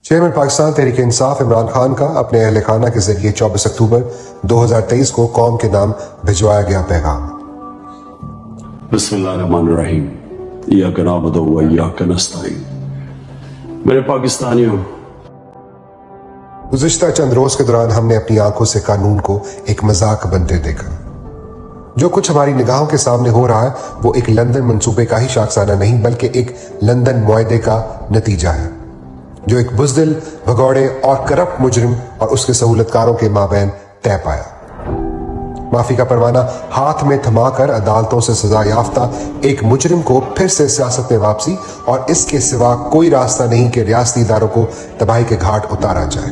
Chairman Pakistan Tehreek Insaf Imran Khan का अपने अहल खाना के जरिए 24 अक्टूबर 2023 को कौम के नाम भिजवाया गया पैगाम। बिस्मिल्लाहिर्रहमानिर्रहीम, इय्याका नअबुदु व इय्याका नस्तईन। मेरे पाकिस्तानियों, गुज़िश्ता चंद रोज के दौरान हमने अपनी आंखों से कानून को एक मजाक बनते देखा। जो कुछ हमारी निगाहों के सामने हो रहा है वो एक लंदन मंसूबे का ही शाखसाना नहीं बल्कि एक लंदन मुआहदे का नतीजा है, जो एक बुज़दिल, भगौड़े और करप्ट मुजरिम और उसके सहूलतकारों के माबैन तय पाया। माफी का परवाना हाथ में थमाकर अदालतों से सजा याफ्ता एक मुजरिम को फिर से सियासत में वापसी और इसके सिवा कोई रास्ता नहीं कि रियासती इदारों को तबाही के घाट उतारा जाए।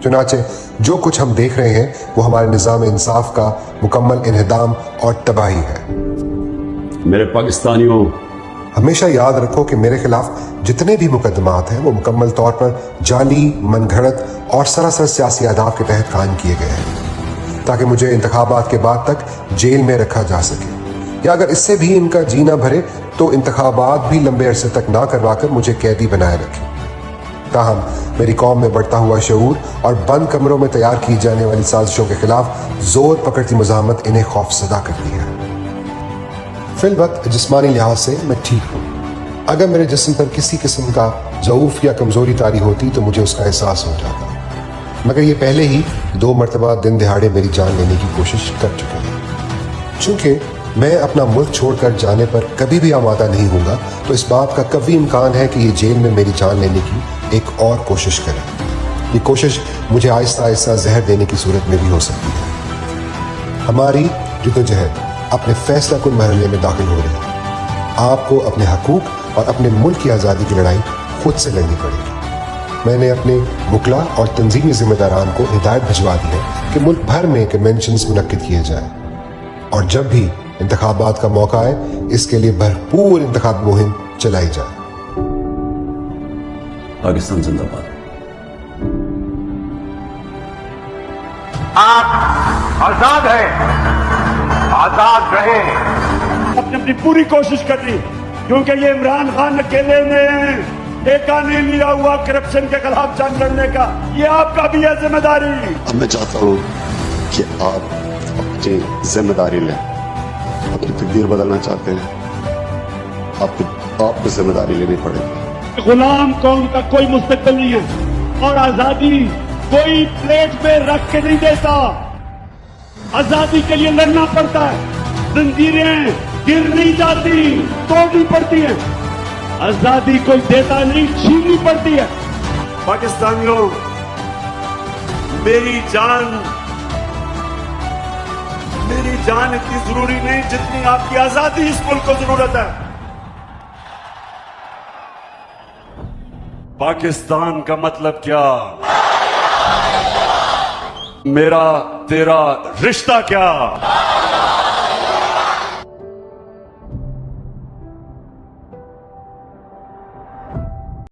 चुनाचे जो कुछ हम देख रहे हैं वो हमारे निज़ाम इंसाफ का मुकम्मल इन्हिदाम और तबाही है। मेरे पाकिस्तानियों, हमेशा याद रखो कि मेरे खिलाफ जितने भी मुकदमात हैं वो मुकम्मल तौर पर जाली, मनगढ़ंत और सरासर सियासी आदाब के तहत कायम किए गए हैं ताकि मुझे इंतखाबात के बाद तक जेल में रखा जा सके, या अगर इससे भी इनका जीना भरे तो इंतखाबात भी लंबे अरसे तक ना करवाकर मुझे कैदी बनाए रखें। ताहम मेरी कौम में बढ़ता हुआ शऊर और बंद कमरों में तैयार की जाने वाली साजिशों के खिलाफ जोर पकड़ती मुज़ाहमत इन्हें खौफज़दा करती है। फिल वक्त जिस्मानी लिहाज से मैं ठीक हूँ। अगर मेरे जिस्म पर किसी किस्म का ज़ऊफ़ या कमज़ोरी तारी होती तो मुझे उसका एहसास हो जाता, मगर ये पहले ही 2 मरतबा दिन दिहाड़े मेरी जान लेने की कोशिश कर चुके हैं। चूँकि मैं अपना मुल्क छोड़कर जाने पर कभी भी आमादा नहीं होगा तो इस बात का कभी इम्कान है कि ये जेल में मेरी जान लेने की एक और कोशिश करें। ये कोशिश मुझे आहिस्ता आहिस्ता जहर देने की सूरत में भी हो सकती है। हमारी जद्दोजहद अपने फैसला कुन मरहले में दाखिल हो रही है। आपको अपने हकूक और अपने मुल्क की आज़ादी की लड़ाई खुद से लड़नी पड़ेगी। मैंने अपने वकला और तंजीमी जिम्मेदारान को हिदायत भिजवा दी है कि मुल्क भर में कन्वेंशंस मुनक्किद किए जाएं और जब भी इंतखाबात का मौका आए इसके लिए भरपूर इंतखाब मुहिम चलाई जाए। पाकिस्तान जिंदाबाद। आप आजाद हैं, आजाद रहे। अपनी अपनी पूरी कोशिश कर ली, क्योंकि ये इमरान खान अकेले ने ठेका नहीं लिया हुआ करप्शन के खिलाफ जंग लड़ने का। ये आपका भी है जिम्मेदारी। अब मैं चाहता हूँ कि आप अपनी जिम्मेदारी लें। अपनी तकदीर बदलना चाहते हैं, आपको जिम्मेदारी लेनी पड़ेगी। गुलाम कौम का कोई मुस्तकबिल नहीं है और आजादी कोई प्लेट पे रख के नहीं देता। आजादी के लिए लड़ना पड़ता है। जंजीरें गिर नहीं जाती, तोड़नी पड़ती है। आजादी कोई देता नहीं, छीननी पड़ती है। पाकिस्तानियों, मेरी जान इतनी जरूरी नहीं जितनी आपकी आजादी इस मुल्क को जरूरत है। पाकिस्तान का मतलब क्या, मेरा तेरा रिश्ता क्या।